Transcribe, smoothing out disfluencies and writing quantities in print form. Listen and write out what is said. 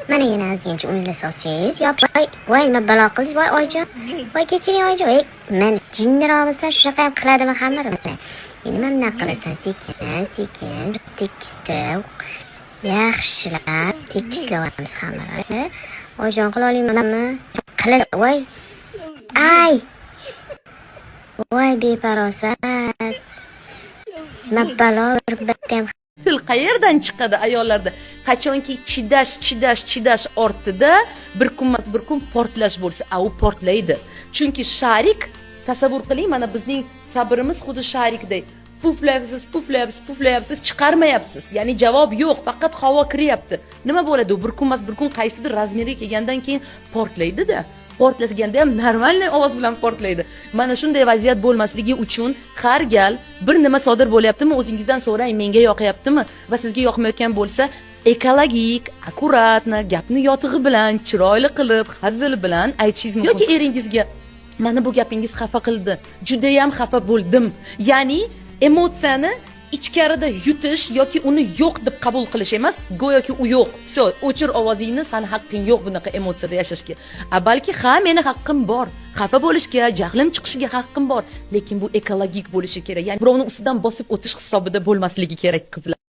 Mana yana ozgincha unli solsangiz, voy nima balo qildi, voy oyijon. Voy kechiring oyijon. Men jinniroqsa shunaqa ham qiladimi xamir? Nima bunaqa qilasan? Sekin, tekisda yaxshilab tekislayapmiz xamirni. Oyijon qila olamanmi? Qila, voy. Ay! Voy beparosat. Mabbalo bir bitta ham Til qayerdan chiqadi ayollarda? Qachonki chidash ortida bir kun portlash bo'lsa, u portlaydi. Chunki sharik, tasavvur qiling, mana bizning sabrimiz xuddi sharikdek. Puflayapsiz, chiqarmayapsiz. Ya'ni javob yo'q, faqat havo kiryapti. Nima bo'ladi? Bir kun qaysidir razmeriga kelgandan keyin portlaydi-da. Portlasganda ham normalniy ovoz bilan portlaydi. Mana shunday vaziyat bo'lmasligi uchun har gal bir nima sodir bo'lyaptimi, o'zingizdan so'rang, menga yoqyaptimi va sizga yoqmayotgan bo'lsa, ekologik, akkuratni, gapni yotig'i bilan, chiroyli qilib, hazil bilan aytishingiz mumkin. Yoki eringizga mana bu gapingiz xafa qildi, juda ham xafa bo'ldim. Ya'ni emotsiyani ichkarida yutish yoki uni yo'q deb qabul qilish emas, go'yoki u yo'q. So, o'chir ovozingni, san haqqing yo'q bunaqa emotsiyada yashashga. Balki meni haqqim bor. Xafa bo'lishga, jahlim chiqishiga haqqim bor, lekin bu ekologik bo'lishi kerak. Ya'ni birovning ustidan bosib o'tish hisobida bo'lmasligi kerak, qizlar.